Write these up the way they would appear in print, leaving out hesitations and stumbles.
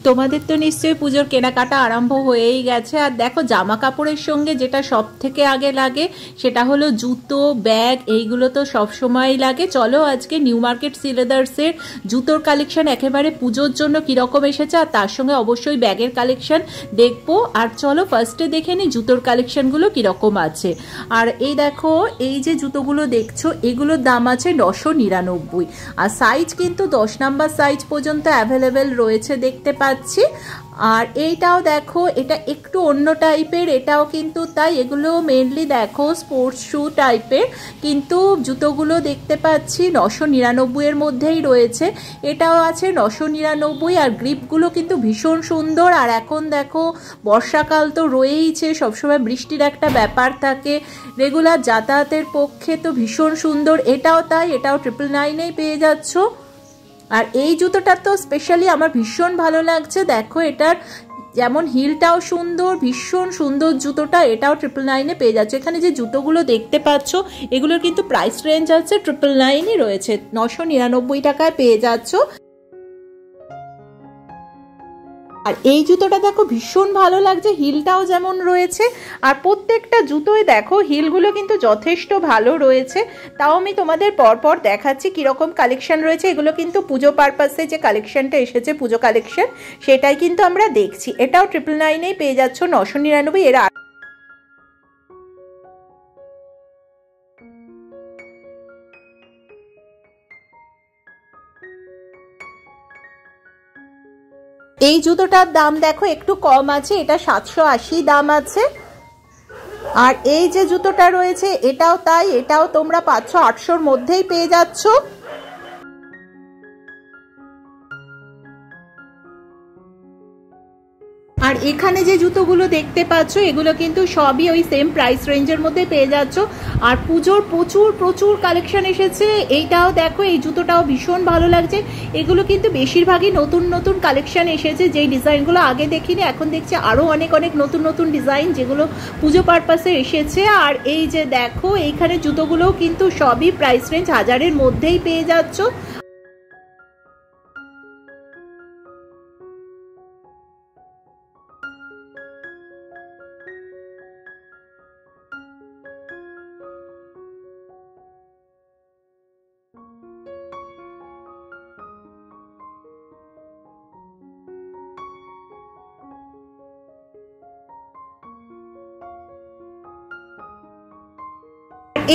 তোমাদের তো নিশ্চয়ই পুজোর কেনাকাটা আরম্ভ হয়েই গেছে। আর দেখো জামা কাপড়ের সঙ্গে যেটা সব থেকে আগে লাগে সেটা হলো জুতো, ব্যাগ, এইগুলো তো সব সময়ই লাগে। চলো আজকে নিউ মার্কেট সিলেদার্সের জুতোর কালেকশন একেবারে পুজোর জন্য কিরকম এসেছে আর তার সঙ্গে অবশ্যই ব্যাগের কালেকশন দেখবো। আর চলো ফার্স্টে দেখে নিই জুতোর কালেকশনগুলো কিরকম আছে। আর এই দেখো এই যে জুতোগুলো দেখছো এগুলোর দাম আছে 999, আর সাইজ কিন্তু 10 নাম্বার সাইজ পর্যন্ত অ্যাভেলেবেল রয়েছে দেখতে পাচ্ছি। আর এইটাও দেখো, এটা একটু অন্য টাইপের, এটাও কিন্তু তাই। এগুলো মেনলি দেখো স্পোর্টস শু টাইপের, কিন্তু জুতোগুলো দেখতে পাচ্ছি 999 এর মধ্যেই রয়েছে। এটাও আছে 999, আর গ্রিপগুলো কিন্তু ভীষণ সুন্দর। আর এখন দেখো বর্ষাকাল তো রয়েইছে, সবসময় বৃষ্টির একটা ব্যাপার থাকে, রেগুলার যাতায়াতের পক্ষে তো ভীষণ সুন্দর। এটাও তাই, এটাও 999 পেয়ে যাচ্ছ। আর এই জুতোটা তো স্পেশালি আমার ভীষণ ভালো লাগছে। দেখো এটার যেমন হিলটাও সুন্দর, ভীষণ সুন্দর জুতোটা, এটাও 999 পেয়ে যাচ্ছে। এখানে যে জুতোগুলো দেখতে পাচ্ছ এগুলোর কিন্তু প্রাইস রেঞ্জ আছে 999 রয়েছে, 999 টাকায় পেয়ে যাচ্ছ। আর এই জুতোটা দেখো ভীষণ ভালো লাগছে, হিলটাও যেমন রয়েছে, আর প্রত্যেকটা জুতোয় দেখো হিলগুলো কিন্তু যথেষ্ট ভালো রয়েছে। তাও আমি তোমাদের পরপর দেখাচ্ছি কীরকম কালেকশন রয়েছে। এগুলো কিন্তু পুজো পারপাসে যে কালেকশনটা এসেছে, পুজো কালেকশন, সেটাই কিন্তু আমরা দেখছি। এটাও 999 পেয়ে যাচ্ছ, 999 এর। এই জুতোটার দাম দেখো একটু কম আছে, এটা 780 দাম আছে। আর এই যে জুতোটা রয়েছে এটাও তাই, এটাও তোমরা 500-800-র মধ্যেই পেয়ে যাচ্ছ। আর এখানে যে জুতোগুলো দেখতে পাচ্ছ এগুলো কিন্তু সবই ওই সেম প্রাইস রেঞ্জের মধ্যে পেয়ে যাচ্ছ। আর পুজোর প্রচুর প্রচুর কালেকশন এসেছে। এইটাও দেখো, এই জুতোটাও ভীষণ ভালো লাগছে। এগুলো কিন্তু বেশিরভাগই নতুন নতুন কালেকশন এসেছে, যেই ডিজাইনগুলো আগে দেখিনি এখন দেখছি আরও অনেক অনেক নতুন নতুন ডিজাইন যেগুলো পুজো পারপাসে এসেছে। আর এই যে দেখো এইখানে জুতোগুলোও কিন্তু সবই প্রাইস রেঞ্জ 1000-এর মধ্যেই পেয়ে যাচ্ছ।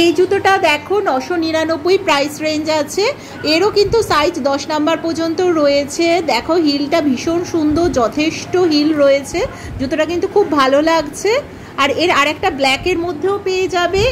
এই জুতোটা দেখো 999 প্রাইস রেঞ্জ আছে, এরও কিন্তু সাইজ 10 নাম্বার পর্যন্ত রয়েছে। দেখো হিলটা ভীষণ সুন্দর, যথেষ্ট হিল রয়েছে, জুতোটা কিন্তু খুব ভালো লাগছে। আর এর আরেকটা ব্ল্যাকের মধ্যেও পেয়ে যাবে।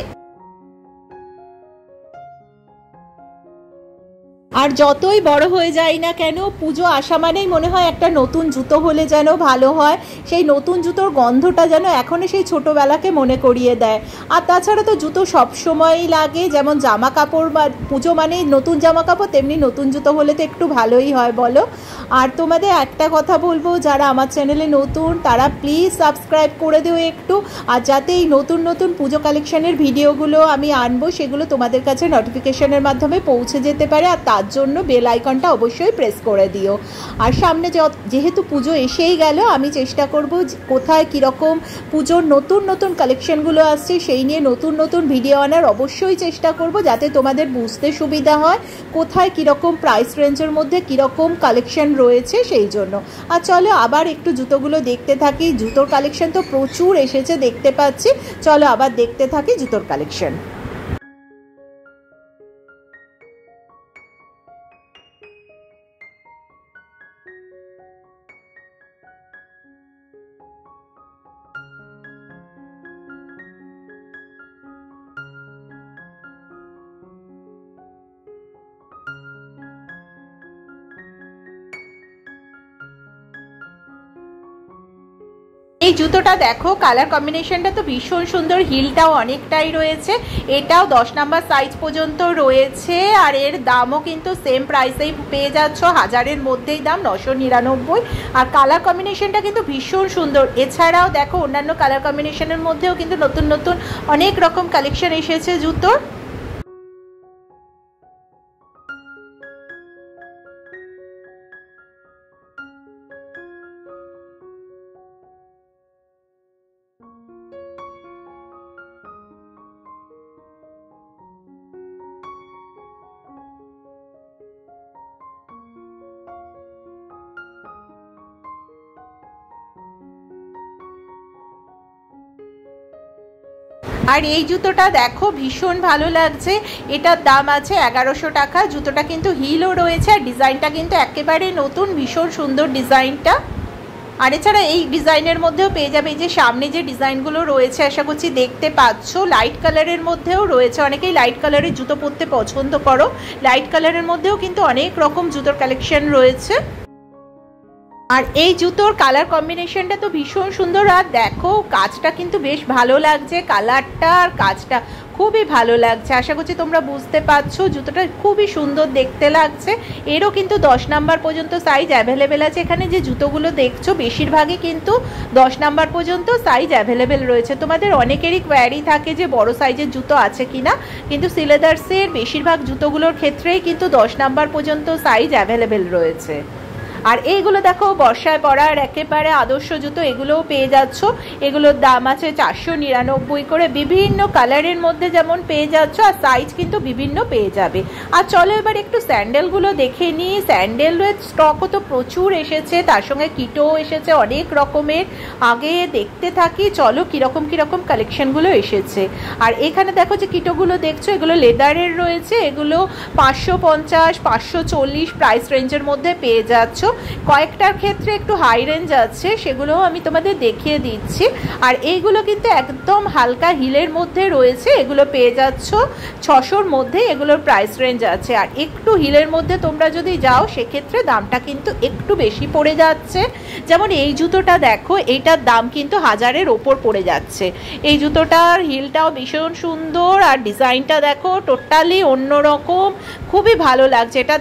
আর যতই বড় হয়ে যায় না কেন, পুজো আসা মানেই মনে হয় একটা নতুন জুতো হলে যেন ভালো হয়। সেই নতুন জুতোর গন্ধটা যেন এখনও সেই ছোটোবেলাকে মনে করিয়ে দেয়। আর তাছাড়া তো জুতো সব সময়ই লাগে, যেমন জামা কাপড় বা পুজো মানেই নতুন জামা কাপড়, তেমনি নতুন জুতো হলে তো একটু ভালোই হয় বলো। আর তোমাদের একটা কথা বলবো, যারা আমার চ্যানেলে নতুন তারা প্লিজ সাবস্ক্রাইব করে দিও একটু, আর যাতে এই নতুন নতুন পুজো কালেকশনের ভিডিওগুলো আমি আনবো সেগুলো তোমাদের কাছে নোটিফিকেশনের মাধ্যমে পৌঁছে যেতে পারে। আর তার জন্য বেল আইকনটা অবশ্যই প্রেস করে দিও। আর সামনে যেহেতু পুজো এসেই গেল, আমি চেষ্টা করব কোথায় কীরকম পুজোর নতুন নতুন কালেকশনগুলো আসছে সেই নিয়ে নতুন নতুন ভিডিও আনার অবশ্যই চেষ্টা করব, যাতে তোমাদের বুঝতে সুবিধা হয় কোথায় কীরকম প্রাইস রেঞ্জের মধ্যে কীরকম কালেকশন রয়েছে সেই জন্য। আর চলো আবার একটু জুতোগুলো দেখতে থাকি। জুতোর কালেকশন তো প্রচুর এসেছে দেখতে পাচ্ছি, চলো আবার দেখতে থাকি জুতোর কালেকশন। এই জুতোটা দেখো কালার কম্বিনেশনটা তো ভীষণ সুন্দর, হিলটাও অনেকটাই রয়েছে, এটাও 10 নাম্বার সাইজ পর্যন্ত রয়েছে। আর এর দামও কিন্তু সেম প্রাইসেই পেয়ে যাচ্ছ, 1000-এর মধ্যেই দাম, 999। আর কালার কম্বিনেশনটা কিন্তু ভীষণ সুন্দর। এছাড়াও দেখো অন্যান্য কালার কম্বিনেশনের মধ্যেও কিন্তু নতুন নতুন অনেক রকম কালেকশন এসেছে জুতোর। আর এই জুতোটা দেখো ভীষণ ভালো লাগছে, এটার দাম আছে 1100 টাকা। জুতোটা কিন্তু হিলও রয়েছে আর ডিজাইনটা কিন্তু একেবারে নতুন, ভীষণ সুন্দর ডিজাইনটা। আর এছাড়া এই ডিজাইনের মধ্যেও পেয়ে যাবে, এই যে সামনে যে ডিজাইনগুলো রয়েছে আশা করছি দেখতে পাচ্ছ, লাইট কালারের মধ্যেও রয়েছে। অনেকেই লাইট কালারের জুতো পরতে পছন্দ করো, লাইট কালারের মধ্যেও কিন্তু অনেক রকম জুতোর কালেকশন রয়েছে। আর এই জুতোর কালার কম্বিনেশনটা তো ভীষণ সুন্দর। আর দেখো কাজটা কিন্তু বেশ ভালো লাগছে, কালারটা আর কাজটা খুবই ভালো লাগছে। আশা করছি তোমরা বুঝতে পারছো, জুতোটা খুবই সুন্দর দেখতে লাগছে। এরও কিন্তু 10 নাম্বার পর্যন্ত সাইজ অ্যাভেলেবেল আছে। এখানে যে জুতোগুলো দেখছো বেশিরভাগই কিন্তু 10 নাম্বার পর্যন্ত সাইজ অ্যাভেলেবেল রয়েছে। তোমাদের অনেকেরই কোয়ারি থাকে যে বড় সাইজের জুতো আছে কিনা, কিন্তু সিলেদার্সের বেশিরভাগ জুতোগুলোর ক্ষেত্রেই কিন্তু 10 নাম্বার পর্যন্ত সাইজ অ্যাভেলেবেল রয়েছে। আর এইগুলো দেখো বর্ষায় পরার একেবারে আদর্শ জুতো, এগুলোও পেয়ে যাচ্ছ। এগুলোর দাম আছে 499 করে, বিভিন্ন কালারের মধ্যে যেমন পেয়ে যাচ্ছ, আর সাইজ কিন্তু বিভিন্ন পেয়ে যাবে। আর চলো এবার একটু স্যান্ডেলগুলো দেখে নিই। স্যান্ডেলের স্টকও তো প্রচুর এসেছে, তার সঙ্গে কিটোও এসেছে অনেক রকমের। আগে দেখতে থাকি চলো কীরকম কীরকম কালেকশনগুলো এসেছে। আর এখানে দেখো যে কিটোগুলো দেখছো এগুলো লেদারের রয়েছে, এগুলো 550 540 প্রাইস রেঞ্জের মধ্যে পেয়ে যাচ্ছ। কয়েকটার ক্ষেত্রে একটু হাই রেঞ্জ আছে, সেগুলোও আমি তোমাদের দেখিয়ে দিচ্ছি। আর এইগুলো কিন্তু একদম হালকা হিলের মধ্যে রয়েছে, এগুলো পেয়ে যাচ্ছ 600-র মধ্যে, এগুলোর প্রাইস রেঞ্জ আছে। আর একটু হিলের মধ্যে তোমরা যদি যাও সেক্ষেত্রে দামটা কিন্তু একটু বেশি পড়ে যাচ্ছে। যেমন এই জুতোটা দেখো, এইটার দাম কিন্তু 1000-এর ওপর পড়ে যাচ্ছে। এই জুতোটার হিলটাও ভীষণ সুন্দর আর ডিজাইনটা দেখো টোটালি অন্যরকম, খুবই ভালো লাগছে এটা।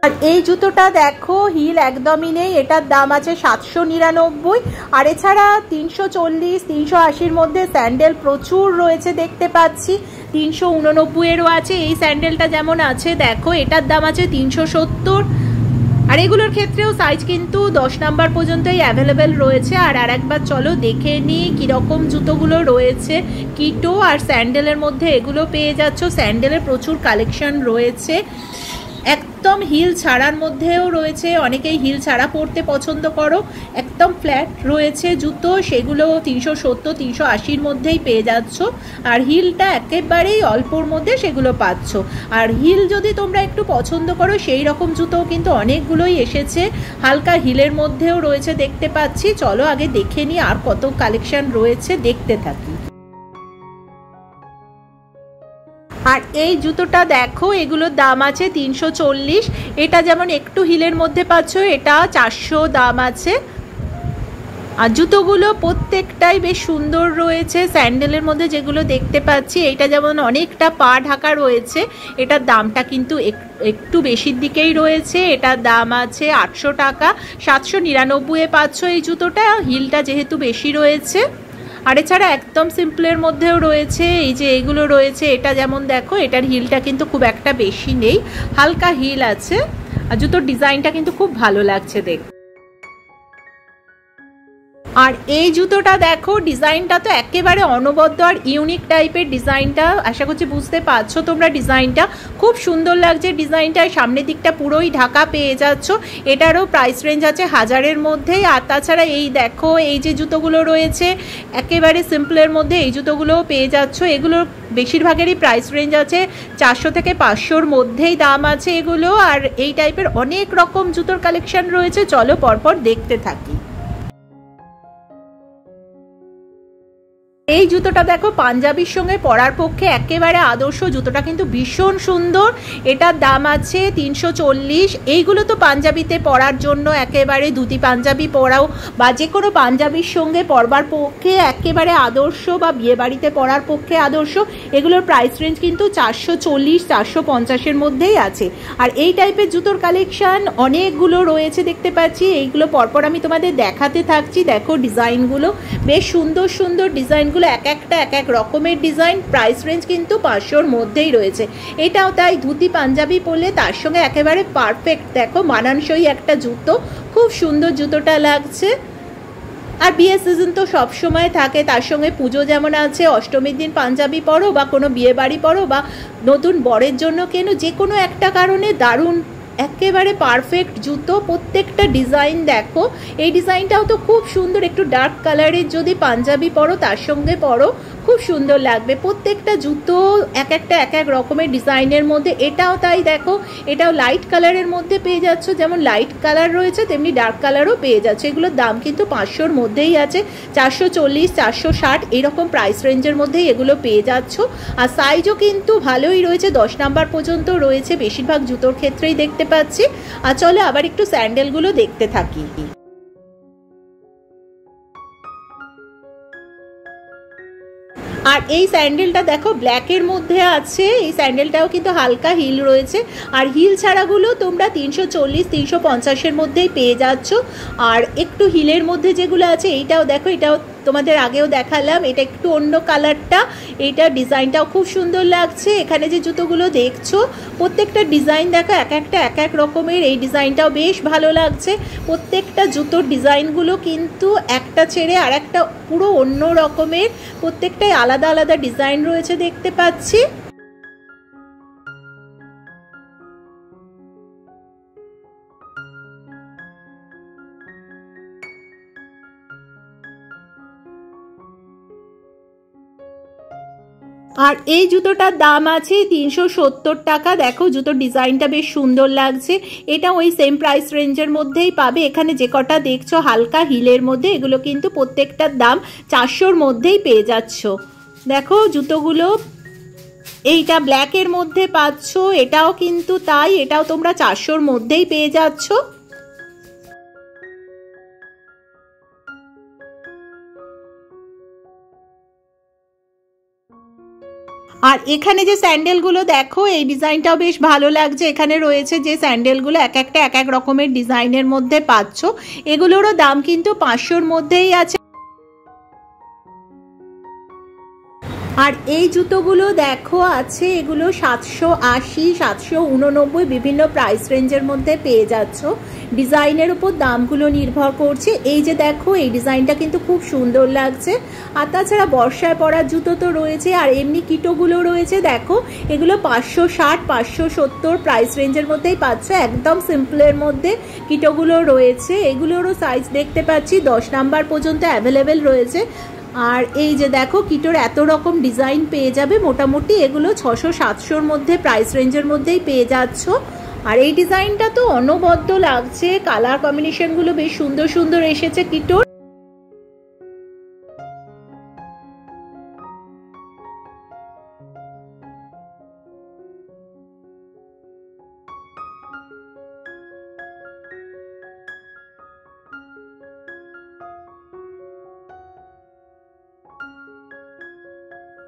আর এই জুতোটা দেখো হিল একদমই নেই, এটার দাম আছে 799। আর এছাড়া 340 380-র মধ্যে স্যান্ডেল প্রচুর রয়েছে দেখতে পাচ্ছি, 389-এরও আছে। এই স্যান্ডেলটা যেমন আছে দেখো, এটার দাম আছে 370। আর এগুলোর ক্ষেত্রেও সাইজ কিন্তু 10 নাম্বার পর্যন্তই অ্যাভেলেবেল রয়েছে। আর আরেকবার চলো দেখে নিই কীরকম জুতোগুলো রয়েছে। কিটো আর স্যান্ডেলের মধ্যে এগুলো পেয়ে যাচ্ছ, স্যান্ডেলের প্রচুর কালেকশন রয়েছে। একদম হিল ছাড়ার মধ্যেও রয়েছে, অনেকেই হিল ছাড়া পরতে পছন্দ করো। একদম ফ্ল্যাট রয়েছে জুতো, সেগুলো 370 380-র মধ্যেই পেয়ে যাচ্ছ। আর হিলটা একেবারেই অল্পর মধ্যে সেগুলো পাচ্ছ। আর হিল যদি তোমরা একটু পছন্দ করো সেই রকম জুতোও কিন্তু অনেকগুলোই এসেছে, হালকা হিলের মধ্যেও রয়েছে দেখতে পাচ্ছি। চলো আগে দেখে নিই আর কত কালেকশন রয়েছে, দেখতে থাকি। আর এই জুতোটা দেখো, এগুলোর দাম আছে 340। এটা যেমন একটু হিলের মধ্যে পাচ্ছ, এটা 400 দাম আছে। আর জুতোগুলো প্রত্যেকটাই বেশ সুন্দর রয়েছে। স্যান্ডেলের মধ্যে যেগুলো দেখতে পাচ্ছি, এটা যেমন অনেকটা পা ঢাকা রয়েছে, এটার দামটা কিন্তু একটু বেশির দিকেই রয়েছে। এটার দাম আছে 800 টাকা, 799-এ পাচ্ছ এই জুতোটা, হিলটা যেহেতু বেশি রয়েছে। আর এছাড়া একদম সিম্পলের মধ্যেও রয়েছে, এই যে এগুলো রয়েছে, এটা যেমন দেখো এটার হিলটা কিন্তু খুব একটা বেশি নেই, হালকা হিল আছে। আর জুতোর ডিজাইনটা কিন্তু খুব ভালো লাগছে দেখতে। আর এই জুতোটা দেখো, ডিজাইনটা তো একেবারে অনবদ্য আর ইউনিক টাইপের ডিজাইনটা, আশা করছি বুঝতে পারছো তোমরা। ডিজাইনটা খুব সুন্দর লাগছে, ডিজাইনটা সামনের দিকটা পুরোই ঢাকা পেয়ে যাচ্ছ। এটারও প্রাইস রেঞ্জ আছে 1000-এর মধ্যেই। আর তাছাড়া এই দেখো এই যে জুতোগুলো রয়েছে একেবারে সিম্পলের মধ্যে, এই জুতোগুলোও পেয়ে যাচ্ছ। এগুলোর বেশিরভাগেরই প্রাইস রেঞ্জ আছে 400 থেকে 500-র মধ্যেই দাম আছে এগুলো। আর এই টাইপের অনেক রকম জুতোর কালেকশন রয়েছে, চলো পরপর দেখতে থাকি। এই জুতোটা দেখো পাঞ্জাবির সঙ্গে পরার পক্ষে একেবারে আদর্শ, জুতোটা কিন্তু ভীষণ সুন্দর। এটার দাম আছে 340। এইগুলো তো পাঞ্জাবিতে পরার জন্য একেবারে, ধুতি পাঞ্জাবি পরাও বা যে কোনো পাঞ্জাবির সঙ্গে পরবার পক্ষে একেবারে আদর্শ, বা বিয়েবাড়িতে পরার পক্ষে আদর্শ। এগুলোর প্রাইস রেঞ্জ কিন্তু 440 450-এর মধ্যেই আছে। আর এই টাইপের জুতোর কালেকশান অনেকগুলো রয়েছে দেখতে পাচ্ছি, এইগুলো পরপর আমি তোমাদের দেখাতে থাকছি। দেখো ডিজাইনগুলো বেশ সুন্দর সুন্দর, ডিজাইনগুলো এক একটা এক এক রকমের ডিজাইন। প্রাইস রেঞ্জ কিন্তু 500-র মধ্যেই রয়েছে। এটাও তাই, ধুতি পাঞ্জাবি পরলে তার সঙ্গে একেবারে পারফেক্ট, দেখো মানানসই একটা জুতো, খুব সুন্দর জুতোটা লাগছে। আর বিয়ের সিজন তো সবসময় থাকে, তার সঙ্গে পুজো যেমন আছে, অষ্টমীর দিন পাঞ্জাবি পরো বা কোনো বিয়ে বাড়ি পরো বা নতুন বরের জন্য কেন, যে কোনো একটা কারণে দারুণ একেবারে পারফেক্ট জুতো, প্রত্যেকটা ডিজাইন দেখো। এই ডিজাইনটাও তো খুব সুন্দর, একটু ডার্ক কালারের যদি পাঞ্জাবি পরো তার সঙ্গে পরো খুব সুন্দর লাগবে। প্রত্যেকটা জুতো এক একটা এক এক রকমের ডিজাইনের মধ্যে। এটাও তাই দেখো, এটাও লাইট কালারের মধ্যে পেয়ে যাচ্ছ, যেমন লাইট কালার রয়েছে তেমনি ডার্ক কালারও পেয়ে যাচ্ছে। এগুলোর দাম কিন্তু 500-র মধ্যেই আছে, 440, 460 এরকম প্রাইস রেঞ্জের মধ্যেই এগুলো পেয়ে যাচ্ছ। আর সাইজও কিন্তু ভালোই রয়েছে, 10 নাম্বার পর্যন্ত রয়েছে বেশিরভাগ জুতোর ক্ষেত্রেই দেখতে পাচ্ছি। আর চলো আবার একটু স্যান্ডেলগুলো দেখতে থাকি। আর এই স্যান্ডেলটা দেখো ব্ল্যাকের মধ্যে আছে, এই স্যান্ডেলটাও কিন্তু হালকা হিল রয়েছে। আর হিল ছাড়াগুলো তোমরা 340, 350-এর মধ্যেই পেয়ে যাচ্ছ। আর একটু হিলের মধ্যে যেগুলো আছে এইটাও দেখো, এটাও তোমাদের আগেও দেখালাম, এটা একটু অন্য কালারটা, এইটার ডিজাইনটাও খুব সুন্দর লাগছে। এখানে যে জুতোগুলো দেখছো প্রত্যেকটা ডিজাইন দেখো এক একটা এক এক রকমের, এই ডিজাইনটাও বেশ ভালো লাগছে। প্রত্যেকটা জুতোর ডিজাইনগুলো কিন্তু একটা ছেড়ে আর একটা পুরো অন্য রকমের, প্রত্যেকটাই আলাদা আলাদা ডিজাইন রয়েছে দেখতে পাচ্ছি। আর এই জুতোটার দাম আছে 370 টাকা। দেখো জুতোর ডিজাইনটা বেশ সুন্দর লাগছে, এটা ওই সেম প্রাইস রেঞ্জের মধ্যেই পাবে। এখানে যে কটা দেখছো হালকা হিলের মধ্যে, এগুলো কিন্তু প্রত্যেকটার দাম 400-র মধ্যেই পেয়ে যাচ্ছ। দেখো জুতোগুলো, এইটা ব্ল্যাকের মধ্যে পাচ্ছ, এটাও কিন্তু তাই, এটাও তোমরা 400-র মধ্যেই পেয়ে যাচ্ছ। আর এখানে যে স্যান্ডেলগুলো দেখো, এই ডিজাইনটাও বেশ ভালো লাগছে। এখানে রয়েছে যে স্যান্ডেলগুলো এক একটা এক এক রকমের ডিজাইনের মধ্যে পাচ্ছ, এগুলোরও দাম কিন্তু 500-র মধ্যেই আছে। আর এই জুতোগুলো দেখো আছে, এগুলো 780, 789 বিভিন্ন প্রাইস রেঞ্জের মধ্যে পেয়ে যাচ্ছ। ডিজাইনের উপর দামগুলো নির্ভর করছে। এই যে দেখো এই ডিজাইনটা কিন্তু খুব সুন্দর লাগছে। আর তাছাড়া বর্ষায় পরার জুতো তো রয়েছে, আর এমনি কিটোগুলো রয়েছে দেখো, এগুলো 560, 570 প্রাইস রেঞ্জের মধ্যেই পাচ্ছ। একদম সিম্পলের মধ্যে কিটোগুলো রয়েছে, এগুলোরও সাইজ দেখতে পাচ্ছি 10 নাম্বার পর্যন্ত অ্যাভেলেবেল রয়েছে। আর এই যে দেখো কিটোর এত রকম ডিজাইন পেয়ে যাবে, মোটামুটি এগুলো 600-700-র মধ্যে প্রাইস রেঞ্জের মধ্যেই পেয়ে যাচ্ছ। আর এই ডিজাইনটা তো অনবদ্য লাগছে, কালার কম্বিনেশনগুলো বেশ সুন্দর সুন্দর এসেছে কিটোর।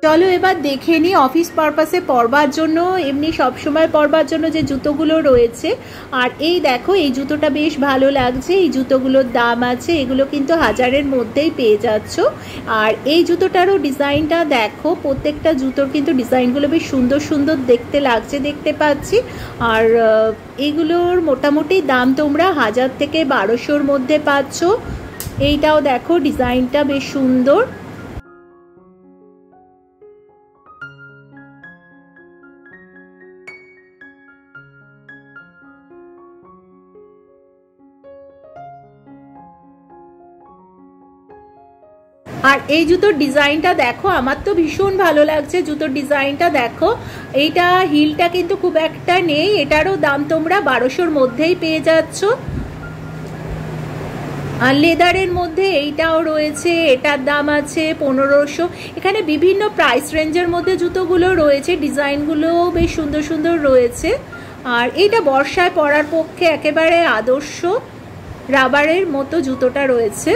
চলো এবার দেখে নিই অফিস পারপাসে পরবার জন্য, এমনি সবসময় পরবার জন্য যে জুতোগুলো রয়েছে। আর এই দেখো এই জুতোটা বেশ ভালো লাগছে, এই জুতোগুলোর দাম আছে, এগুলো কিন্তু 1000-এর মধ্যেই পেয়ে যাচ্ছ। আর এই জুতোটারও ডিজাইনটা দেখো, প্রত্যেকটা জুতোর কিন্তু ডিজাইনগুলো বেশ সুন্দর সুন্দর দেখতে লাগছে দেখতে পাচ্ছি। আর এইগুলোর মোটামুটি দাম তোমরা 1000 থেকে 1200-র মধ্যে পাচ্ছ। এইটাও দেখো ডিজাইনটা বেশ সুন্দর। আর এই জুতোর ডিজাইনটা দেখো, আমার তো ভীষণ ভালো লাগছে জুতোর ডিজাইনটা দেখো। এইটা হিলটা কিন্তু খুব একটা নেই, এটারও দাম তোমরা 1200-র মধ্যেই পেয়ে যাচ্ছ। আর লেদারের মধ্যে এইটাও রয়েছে, এটার দাম আছে 1500। এখানে বিভিন্ন প্রাইস রেঞ্জের মধ্যে জুতোগুলো রয়েছে, ডিজাইনগুলো বেশ সুন্দর সুন্দর রয়েছে। আর এইটা বর্ষায় পরার পক্ষে একেবারে আদর্শ, রাবারের মতো জুতোটা রয়েছে।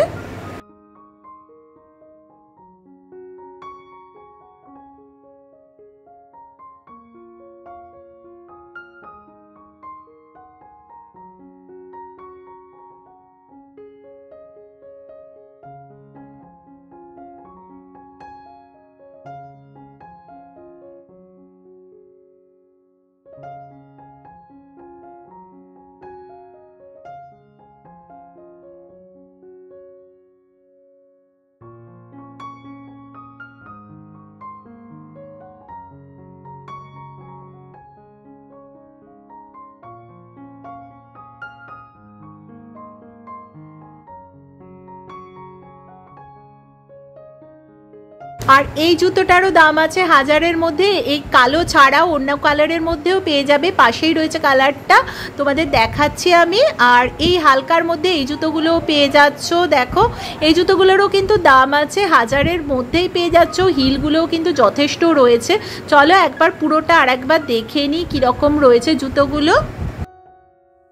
আর এই জুতোটারও দাম আছে 1000-এর মধ্যে। এই কালো ছাড়াও অন্য কালারের মধ্যেও পেয়ে যাবে, পাশেই রয়েছে কালারটা, তোমাদের দেখাচ্ছি আমি। আর এই হালকার মধ্যে এই জুতোগুলোও পেয়ে যাচ্ছ। দেখো এই জুতোগুলোরও কিন্তু দাম আছে 1000-এর মধ্যেই পেয়ে যাচ্ছ। হিলগুলোও কিন্তু যথেষ্ট রয়েছে। চলো একবার পুরোটা আর একবার দেখে নিই কীরকম রয়েছে জুতোগুলো।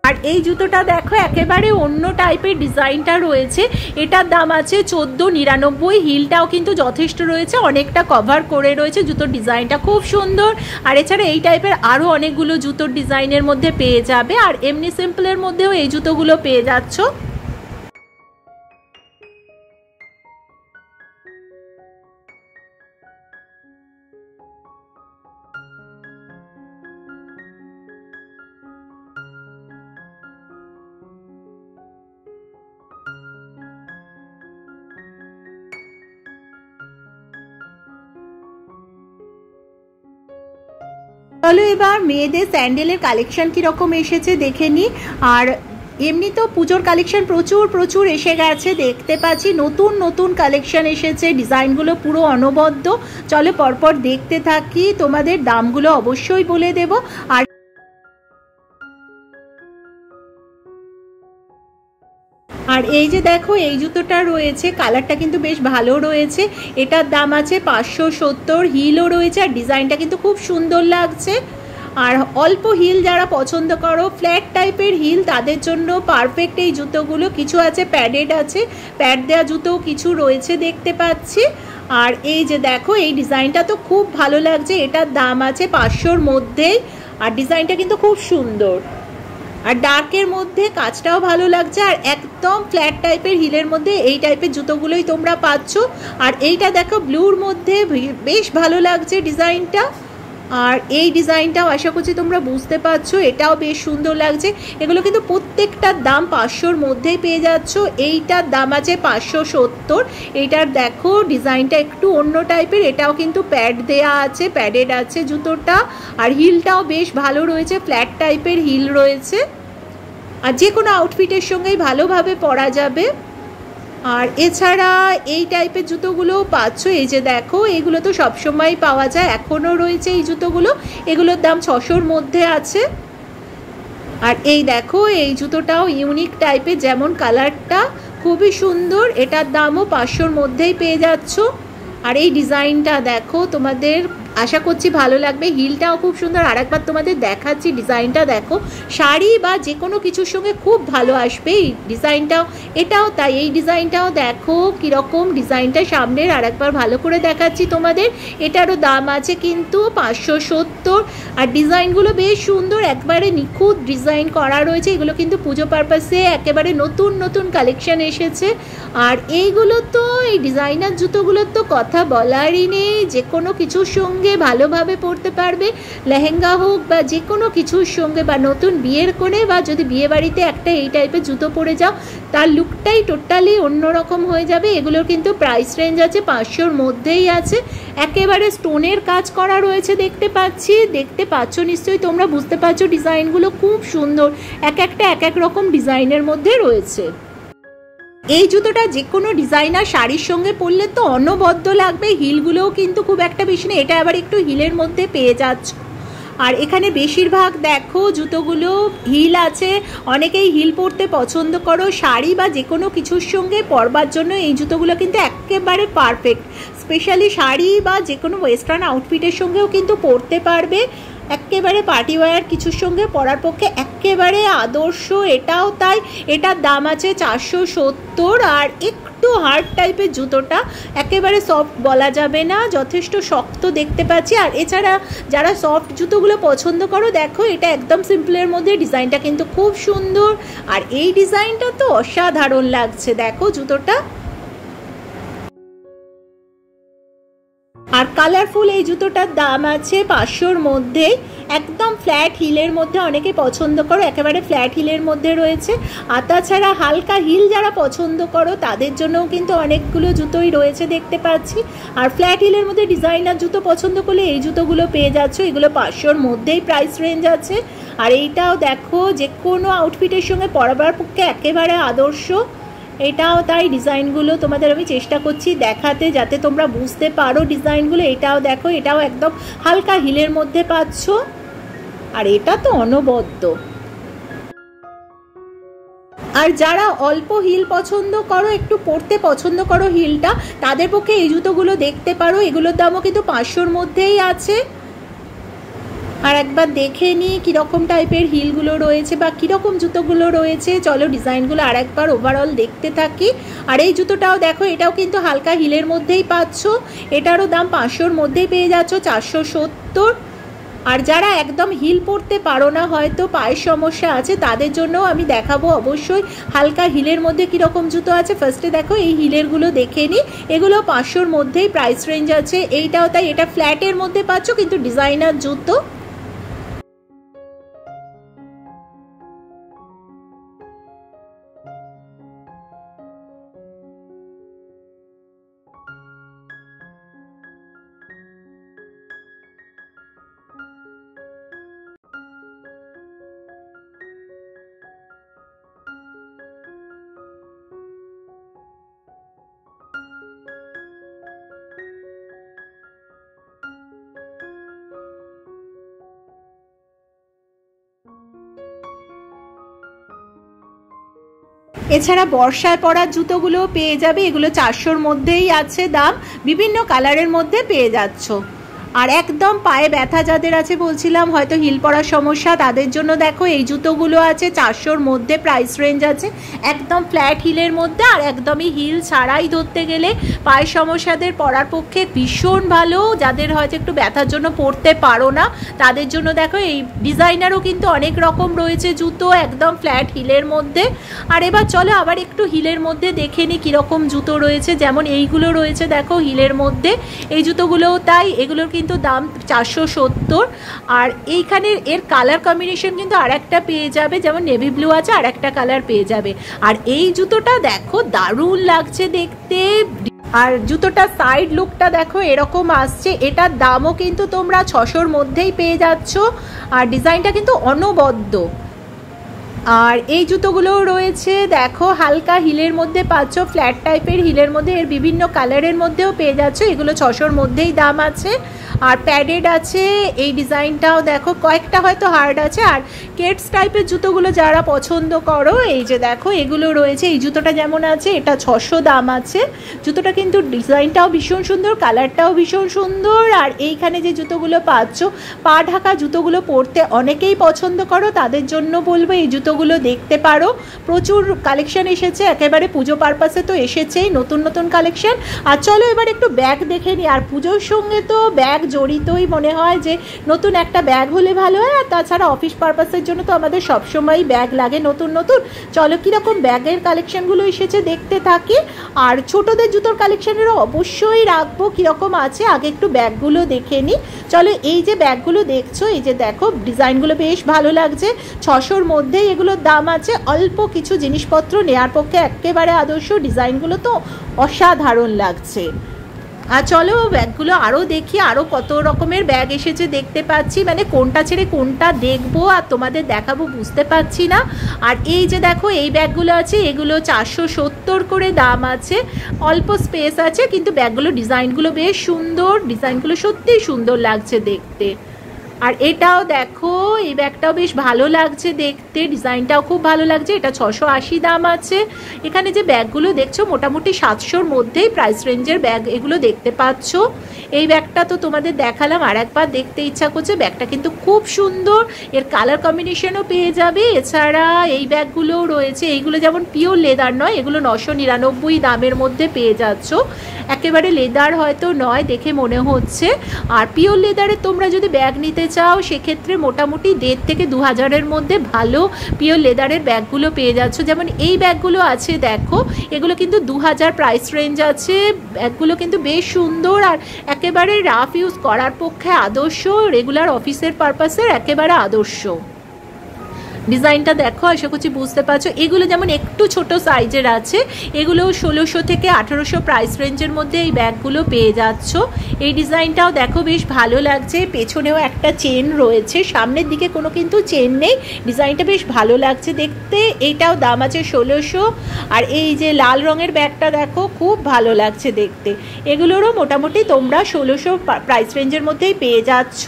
আর এই জুতোটা দেখো একেবারে অন্য টাইপের ডিজাইনটা রয়েছে। এটার দাম আছে 1499। হিলটাও কিন্তু যথেষ্ট রয়েছে, অনেকটা কভার করে রয়েছে। জুতোর ডিজাইনটা খুব সুন্দর। আর এছাড়া এই টাইপের আরও অনেকগুলো জুতোর ডিজাইনের মধ্যে পেয়ে যাবে। আর এমনি সিম্পলের মধ্যেও এই জুতোগুলো পেয়ে যাচ্ছ। চলো এবার মেয়েদের স্যান্ডেলের কালেকশন কিরকম এসেছে দেখে নিই। আর এমনি তো পুজোর কালেকশন প্রচুর এসে গেছে, দেখতে পাচ্ছি নতুন নতুন কালেকশন এসেছে, ডিজাইনগুলো পুরো অনবদ্য। চলো পরপর দেখতে থাকি, তোমাদের দামগুলো অবশ্যই বলে দেব। আর এই যে দেখো এই জুতোটা রয়েছে, কালারটা কিন্তু বেশ ভালো রয়েছে। এটার দাম আছে 570। হিলও রয়েছে আর ডিজাইনটা কিন্তু খুব সুন্দর লাগছে। আর অল্প হিল যারা পছন্দ করো, ফ্ল্যাট টাইপের হিল, তাদের জন্য পারফেক্ট এই জুতোগুলো। কিছু আছে প্যাডেড আছে, প্যাড দেওয়া জুতোও কিছু রয়েছে দেখতে পাচ্ছি। আর এই যে দেখো এই ডিজাইনটা তো খুব ভালো লাগছে। এটার দাম আছে 500-র মধ্যেই। আর ডিজাইনটা কিন্তু খুব সুন্দর। আর ডার্কের মধ্যে কাজটাও ভালো লাগছে। আর একদম ফ্ল্যাট টাইপের হিলের মধ্যে এই টাইপের জুতোগুলোই তোমরা পাচ্ছ। আর এইটা দেখো ব্লুর মধ্যে বেশ ভালো লাগছে ডিজাইনটা। আর এই ডিজাইনটাও আশা করছি তোমরা বুঝতে পারছো, এটাও বেশ সুন্দর লাগছে। এগুলো কিন্তু প্রত্যেকটার দাম 500-র মধ্যেই পেয়ে যাচ্ছ। এইটার দাম আছে 570। এইটার দেখো ডিজাইনটা একটু অন্য টাইপের, এটাও কিন্তু প্যাড দেয়া আছে, প্যাডেড আছে জুতোটা। আর হিলটাও বেশ ভালো রয়েছে, ফ্ল্যাট টাইপের হিল রয়েছে। আর যে কোনো আউটফিটের সঙ্গেই ভালোভাবে পরা যাবে। আর এছাড়া এই টাইপের জুতোগুলোও পাচ্ছ। এই যে দেখো এগুলো তো সবসময় পাওয়া যায়, এখনও রয়েছে এই জুতোগুলো। এগুলোর দাম 600-র মধ্যে আছে। আর এই দেখো এই জুতোটাও ইউনিক টাইপের, যেমন কালারটা খুবই সুন্দর। এটার দামও 500-র মধ্যেই পেয়ে যাচ্ছ। আর এই ডিজাইনটা দেখো, তোমাদের আশা করছি ভালো লাগবে। হিলটাও খুব সুন্দর। আর একবার তোমাদের দেখাচ্ছি ডিজাইনটা দেখো, শাড়ি বা যে কোনো কিছুর সঙ্গে খুব ভালো আসবে এই ডিজাইনটাও। এটাও তাই, এই ডিজাইনটাও দেখো কীরকম ডিজাইনটা সামনের। আর একবার ভালো করে দেখাচ্ছি তোমাদের। এটারও দাম আছে কিন্তু 570। আর ডিজাইনগুলো বেশ সুন্দর, একবারে নিখুঁত ডিজাইন করা রয়েছে। এগুলো কিন্তু পুজো পারপাসে একেবারে নতুন নতুন কালেকশন এসেছে। আর এইগুলো তো এই ডিজাইনার জুতোগুলোর তো কথা বলারই নেই, যে কোনো কিছুর সঙ্গে ভালোভাবে পরতে পারবে। লেহেঙ্গা হোক বা যে কোনো কিছুর সঙ্গে, বা নতুন বিয়ের কোণে, বা যদি বিয়ে বাড়িতে একটা এই টাইপের জুতো পরে যাও, তার লুকটাই টোটালি অন্যরকম হয়ে যাবে। এগুলোর কিন্তু প্রাইস রেঞ্জ আছে 500-র মধ্যেই আছে। একেবারে স্টোনের কাজ করা রয়েছে দেখতে পাচ্ছি, দেখতে পাচ্ছ নিশ্চয়ই তোমরা, বুঝতে পারছো ডিজাইনগুলো খুব সুন্দর। এক একটা এক এক রকম ডিজাইনের মধ্যে রয়েছে। এই জুতোটা যে কোনো ডিজাইনার শাড়ির সঙ্গে পরলে তো অনবদ্য লাগবে। হিলগুলোও কিন্তু খুব একটা বেশি না, এটা আবার একটু হিলের মধ্যে পেয়ে যাচ্ছ। আর এখানে বেশিরভাগ দেখো জুতোগুলো হিল আছে। অনেকেই হিল পরতে পছন্দ করো, শাড়ি বা যে কোনো কিছুর সঙ্গে পরবার জন্য এই জুতোগুলো কিন্তু একেবারে পারফেক্ট। স্পেশালি শাড়ি বা যে কোনো ওয়েস্টার্ন আউটফিটের সঙ্গেও কিন্তু পরতে পারবে। একেবারে পার্টি ওয়্যার কিছুর সঙ্গে পরার পক্ষে একেবারে আদর্শ। এটাও তাই। এটার দাম আছে 470। আর একটু হার্ড টাইপের জুতোটা, একেবারে সফট বলা যাবে না, যথেষ্ট শক্ত দেখতে পাচ্ছি। আর এছাড়া যারা সফট জুতোগুলো পছন্দ করো, দেখো এটা একদম সিম্পলের মধ্যে, ডিজাইনটা কিন্তু খুব সুন্দর। আর এই ডিজাইনটা তো অসাধারণ লাগছে, দেখো জুতোটা। আর কালারফুল এই জুতোটার দাম আছে 500-র মধ্যেই। একদম ফ্ল্যাট হিলের মধ্যে, অনেকে পছন্দ করো একেবারে ফ্ল্যাট হিলের মধ্যে রয়েছে। আর তাছাড়া হালকা হিল যারা পছন্দ করো তাদের জন্যও কিন্তু অনেকগুলো জুতোই রয়েছে দেখতে পাচ্ছি। আর ফ্ল্যাট হিলের মধ্যে ডিজাইনার জুতো পছন্দ করলে এই জুতোগুলো পেয়ে যাচ্ছ। এগুলো 500-র মধ্যেই প্রাইস রেঞ্জ আছে। আর এইটাও দেখো যে কোনো আউটফিটের সঙ্গে পরাবার পক্ষে একেবারে আদর্শ। এটাও তাই, ডিজাইনগুলো তোমাদের আমি চেষ্টা করছি দেখাতে যাতে তোমরা বুঝতে পারো ডিজাইনগুলো। এটাও দেখো, এটাও একদম হালকা হিলের মধ্যে পাচ্ছ, আর এটা তো অনবদ্য। আর যারা অল্প হিল পছন্দ করো, একটু পরতে পছন্দ করো হিলটা, তাদের পক্ষে এই জুতোগুলো দেখতে পারো। এগুলোর দামও কিন্তু 500-র মধ্যেই আছে। আর একবার দেখে নিই কীরকম টাইপের হিলগুলো রয়েছে বা কীরকম জুতোগুলো রয়েছে। চলো ডিজাইনগুলো আর একবার ওভারঅল দেখতে থাকি। আর এই জুতোটাও দেখো, এটাও কিন্তু হালকা হিলের মধ্যেই পাচ্ছ, এটারও দাম 500-র মধ্যেই পেয়ে যাচ্ছ, 470। আর যারা একদম হিল পরতে পারো না, হয়তো পায়ের সমস্যা আছে, তাদের জন্য আমি দেখাবো অবশ্যই হালকা হিলের মধ্যে কীরকম জুতো আছে। ফার্স্টে দেখো এই হিলেরগুলো দেখে নিই, এগুলো 500-র মধ্যেই প্রাইস রেঞ্জ আছে। এইটাও তাই, এটা ফ্ল্যাটের মধ্যে পাচ্ছ কিন্তু ডিজাইনার জুতো। এছাড়া বর্ষায় পরার জুতোগুলোও পেয়ে যাবে, এগুলো 400-র মধ্যেই আছে দাম, বিভিন্ন কালারের মধ্যে পেয়ে যাচ্ছ। আর একদম পায়ে ব্যথা যাদের আছে, বলছিলাম হয়তো হিল পরার সমস্যা, তাদের জন্য দেখো এই জুতোগুলো আছে 400-র মধ্যে প্রাইস রেঞ্জ আছে, একদম ফ্ল্যাট হিলের মধ্যে। আর একদমই হিল ছাড়াই ধরতে গেলে পায়ের সমস্যাদের পরার পক্ষে ভীষণ ভালো। যাদের হয়তো একটু ব্যথার জন্য পরতে পারো না, তাদের জন্য দেখো এই ডিজাইনারও কিন্তু অনেক রকম রয়েছে জুতো, একদম ফ্ল্যাট হিলের মধ্যে। আর এবার চলো আবার একটু হিলের মধ্যে দেখে নিই কীরকম জুতো রয়েছে। যেমন এইগুলো রয়েছে দেখো হিলের মধ্যে, এই জুতোগুলোও তাই, এগুলোর কিন্তু দাম 470। আর এইখানে এর কালার কম্বিনেশন কিন্তু আর একটা পেয়ে যাবে, যেমন নেভি ব্লু আছে, আর একটা কালার পেয়ে যাবে। আর এই জুতোটা দেখো দারুণ লাগছে দেখতে, আর জুতোটা সাইড লুকটা দেখো এরকম আসছে। এটার দামও কিন্তু তোমরা 600-র মধ্যেই পেয়ে যাচ্ছ, আর ডিজাইনটা কিন্তু অনবদ্য। আর এই জুতোগুলোও রয়েছে দেখো হালকা হিলের মধ্যে পাচ্ছ, ফ্ল্যাট টাইপের হিলের মধ্যে, এর বিভিন্ন কালারের মধ্যেও পেয়ে যাচ্ছ, এগুলো 600-র মধ্যেই দাম আছে। আর প্যাডেড আছে, এই ডিজাইনটাও দেখো, কয়েকটা হয়তো হার্ড আছে। আর কেটস টাইপের জুতোগুলো যারা পছন্দ করো, এই যে দেখো এগুলো রয়েছে। এই জুতোটা যেমন আছে, এটা 600 দাম আছে। জুতোটা কিন্তু ডিজাইনটাও ভীষণ সুন্দর, কালারটাও ভীষণ সুন্দর। আর এইখানে যে জুতোগুলো পাচ্ছ, পা ঢাকা জুতোগুলো পরতে অনেকেই পছন্দ করো, তাদের জন্য বলবো এই জুতোগুলো দেখতে পারো। প্রচুর কালেকশন এসেছে, একেবারে পুজো পারপাসে তো এসেছেই নতুন নতুন কালেকশন। আর চলো এবার একটু ব্যাগ দেখে নিই। আর পুজোর সঙ্গে তো ব্যাগ জড়িতই, মনে হয় যে নতুন একটা ব্যাগ হলে ভালো হয়। আর তাছাড়া অফিস পারপাসের জন্য তো আমাদের সবসময়ই ব্যাগ লাগে নতুন নতুন। চলো কীরকম ব্যাগের কালেকশনগুলো এসেছে দেখতে থাকি। আর ছোটদের জুতোর কালেকশনেরও অবশ্যই রাখবো কীরকম আছে, আগে একটু ব্যাগগুলো দেখে নিই। চলো এই যে ব্যাগগুলো দেখছো, এই যে দেখো ডিজাইনগুলো বেশ ভালো লাগছে, 600-র মধ্যেই এগুলোর দাম আছে। অল্প কিছু জিনিসপত্র নেওয়ার পক্ষে একেবারে আদর্শ, ডিজাইনগুলো তো অসাধারণ লাগছে। আর চলো ব্যাগগুলো আরও দেখি, আরও কত রকমের ব্যাগ এসেছে দেখতে পাচ্ছি, মানে কোনটা ছেড়ে কোনটা দেখবো আর তোমাদের দেখাবো বুঝতে পারছি না। আর এই যে দেখো এই ব্যাগগুলো আছে, এগুলো 470 করে দাম আছে, অল্প স্পেস আছে, কিন্তু ব্যাগগুলো ডিজাইনগুলো বেশ সুন্দর, ডিজাইনগুলো সত্যিই সুন্দর লাগছে দেখতে। আর এটাও দেখো, এই ব্যাগটাও বেশ ভালো লাগছে দেখতে, ডিজাইনটাও খুব ভালো লাগছে, এটা 680 দাম আছে। এখানে যে ব্যাগগুলো দেখছো মোটামুটি 700-র মধ্যেই প্রাইস রেঞ্জের ব্যাগ এগুলো দেখতে পাচ্ছ। এই ব্যাগটা তো তোমাদের দেখালাম, আর একবার দেখতে ইচ্ছা করছে, ব্যাগটা কিন্তু খুব সুন্দর, এর কালার কম্বিনেশনও পেয়ে যাবে। এছাড়া এই ব্যাগগুলোও রয়েছে, এইগুলো যেমন পিওর লেদার নয়, এগুলো 999 দামের মধ্যে পেয়ে যাচ্ছ, একেবারে লেদার হয়তো নয় দেখে মনে হচ্ছে। আর পিওর লেদারের তোমরা যদি ব্যাগ নিতে চাও সেক্ষেত্রে মোটামুটি 1,500 থেকে 2,000-এর মধ্যে ভালো পিওর লেদারের ব্যাগগুলো পেয়ে যাচ্ছ। যেমন এই ব্যাগগুলো আছে দেখো, এগুলো কিন্তু 2,000 প্রাইস রেঞ্জ আছে। ব্যাগগুলো কিন্তু বেশ সুন্দর, আর একেবারে রাফ ইউজ করার পক্ষে আদর্শ, রেগুলার অফিসের পারপাসের একেবারে আদর্শ। ডিজাইনটা দেখো, আশা করছি বুঝতে পারছো। এগুলো যেমন একটু ছোট সাইজের আছে, এগুলো 1600 থেকে 1800 প্রাইস রেঞ্জের মধ্যে এই ব্যাগগুলো পেয়ে যাচ্ছ। এই ডিজাইনটাও দেখো বেশ ভালো লাগছে, পেছনেও একটা চেন রয়েছে, সামনের দিকে কোনো কিন্তু চেন নেই। ডিজাইনটা বেশ ভালো লাগছে দেখতে। এইটাও দাম আছে 1600। আর এই যে লাল রঙের ব্যাগটা দেখো, খুব ভালো লাগছে দেখতে। এগুলোরও মোটামুটি তোমরা 1600 প্রাইস রেঞ্জের মধ্যেই পেয়ে যাচ্ছ।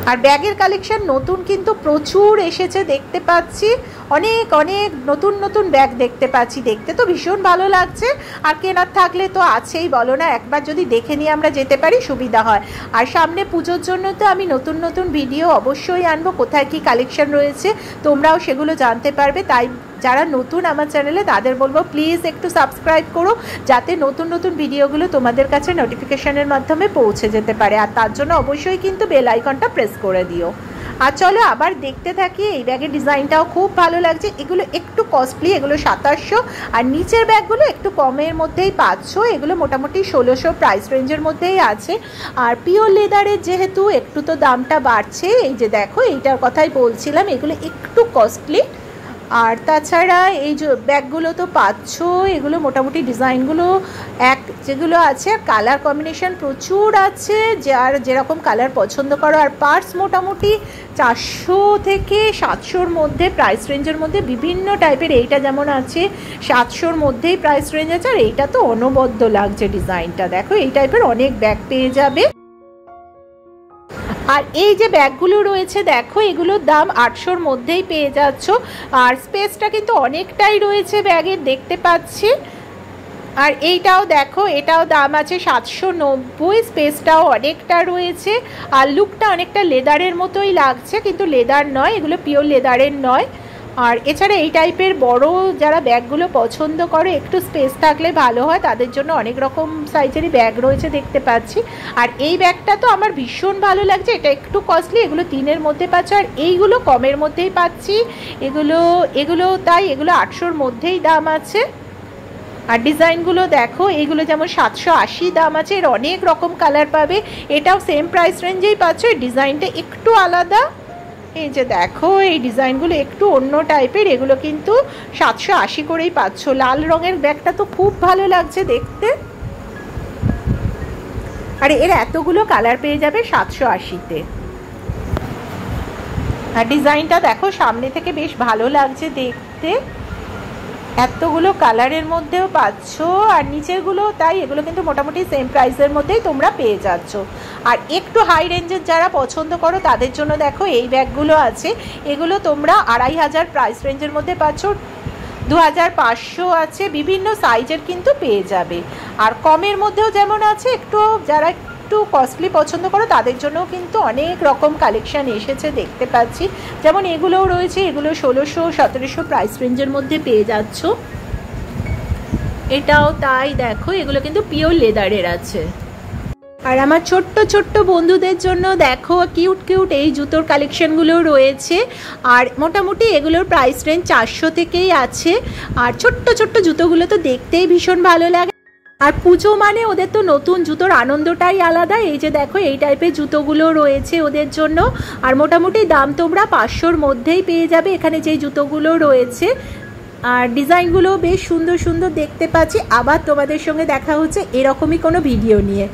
আর ব্যাগের কালেকশন নতুন কিন্তু প্রচুর এসেছে দেখতে পাচ্ছি, অনেক অনেক নতুন নতুন ব্যাগ দেখতে পাচ্ছি। দেখতে তো ভীষণ ভালো লাগছে, আর কেনার থাকলে তো আছেই, বলো না। একবার যদি দেখে নিয়ে আমরা যেতে পারি সুবিধা হয়। আর সামনে পুজোর জন্য তো আমি নতুন নতুন ভিডিও অবশ্যই আনবো, কোথায় কি কালেকশন রয়েছে তোমরাও সেগুলো জানতে পারবে। তাই যারা নতুন আমার চ্যানেলে তাদের বলবো প্লিজ একটু সাবস্ক্রাইব করো, যাতে নতুন নতুন ভিডিওগুলো তোমাদের কাছে নোটিফিকেশনের মাধ্যমে পৌঁছে যেতে পারে। আর তার জন্য অবশ্যই কিন্তু বেল আইকনটা প্রেস করে দিও। আর চলো আবার দেখতে থাকি। এই ব্যাগের ডিজাইনটাও খুব ভালো লাগছে। এগুলো একটু কস্টলি, এগুলো 2700। আর নিচের ব্যাগগুলো একটু কমের মধ্যেই পাচ্ছ, এগুলো মোটামুটি 1600 প্রাইস রেঞ্জের মধ্যেই আছে। আর পিওর লেদারের যেহেতু একটু তো দামটা বাড়ছে। এই যে দেখো, এইটার কথাই বলছিলাম, এগুলো একটু কস্টলি। আর তাছাড়া এই যে ব্যাগগুলো তো পাচ্ছ, এগুলো মোটামুটি ডিজাইনগুলো এক যেগুলো আছে, কালার কম্বিনেশন প্রচুর আছে, যার যেরকম কালার পছন্দ করো। আর পার্স মোটামুটি 400 থেকে 700-র মধ্যে প্রাইস রেঞ্জের মধ্যে বিভিন্ন টাইপের। এইটা যেমন আছে 700-র মধ্যেই প্রাইস রেঞ্জ আছে। আর এইটা তো অনবদ্য লাগছে ডিজাইনটা, দেখো এই টাইপের অনেক ব্যাগ পেয়ে যাবে। আর এই যে ব্যাগগুলো রয়েছে দেখো, এগুলোর দাম 800-র মধ্যেই পেয়ে যাচ্ছ। আর স্পেসটা কিন্তু অনেকটাই রয়েছে ব্যাগের, দেখতে পাচ্ছি। আর এইটাও দেখো, এটাও দাম আছে 790, স্পেসটাও অনেকটা রয়েছে। আর লুকটা অনেকটা লেদারের মতোই লাগছে, কিন্তু লেদার নয়, এগুলো পিওর লেদারের নয়। আর এছাড়া এই টাইপের বড় যারা ব্যাগগুলো পছন্দ করে, একটু স্পেস থাকলে ভালো হয়, তাদের জন্য অনেক রকম সাইজেরই ব্যাগ রয়েছে দেখতে পাচ্ছি। আর এই ব্যাগটা তো আমার ভীষণ ভালো লাগছে, এটা একটু কস্টলি, এগুলো 3-এর মধ্যে পাচ্ছ। আর এইগুলো কমের মধ্যেই পাচ্ছি, এগুলো তাই এগুলো 800-র মধ্যেই দাম আছে। আর ডিজাইনগুলো দেখো, এইগুলো যেমন 780 দাম আছে, এর অনেক রকম কালার পাবে। এটাও সেম প্রাইস রেঞ্জেই পাচ্ছ, এই ডিজাইনটা একটু আলাদা। এই যে দেখো, এই ডিজাইনগুলো একটু অন্য টাইপের, এগুলো কিন্তু 780 করেই পাচ্ছ। লাল রঙের ব্যাগটা তো খুব ভালো লাগছে দেখতে। আর এর এতগুলো কালার পেয়ে যাবে 780-তে। আর ডিজাইনটা দেখো, সামনে থেকে বেশ ভালো লাগছে দেখতে, এতগুলো কালারের মধ্যেও পাচ্ছ। আর নিচেরগুলো তাই, এগুলো কিন্তু মোটামুটি সেম প্রাইসের মধ্যেই তোমরা পেয়ে যাচ্ছ। আর একটু হাই রেঞ্জের যারা পছন্দ করো তাদের জন্য দেখো এই ব্যাগগুলো আছে, এগুলো তোমরা 2500 প্রাইস রেঞ্জের মধ্যে পাচ্ছ। 2500 আছে, বিভিন্ন সাইজের কিন্তু পেয়ে যাবে। আর কমের মধ্যেও যেমন আছে, একটু যারা একটু কস্টলি পছন্দ করো তাদের জন্যও কিন্তু অনেক রকম কালেকশান এসেছে দেখতে পাচ্ছি। যেমন এগুলোও রয়েছে, এগুলো 1600 1700 প্রাইস রেঞ্জের মধ্যে পেয়ে যাচ্ছ। এটাও তাই দেখো, এগুলো কিন্তু পিওর লেদারের আছে। আর আমার ছোট্ট ছোট্ট বন্ধুদের জন্য দেখো কিউট কিউট এই জুতোর কালেকশনগুলো রয়েছে। আর মোটামুটি এগুলোর প্রাইস রেঞ্জ 400 থেকেই আছে। আর ছোট্ট ছোট্ট জুতোগুলো তো দেখতেই ভীষণ ভালো লাগে। আর পুজো মানে ওদের তো নতুন জুতোর আনন্দটাই আলাদা। এই যে দেখো, এই টাইপের জুতোগুলো রয়েছে ওদের জন্য। আর মোটামুটি দাম তোমরা 500-র মধ্যেই পেয়ে যাবে এখানে যে জুতোগুলো রয়েছে। আর ডিজাইনগুলো বেশ সুন্দর সুন্দর দেখতে পাচ্ছি। আবার তোমাদের সঙ্গে দেখা হচ্ছে এরকমই কোনো ভিডিও নিয়ে।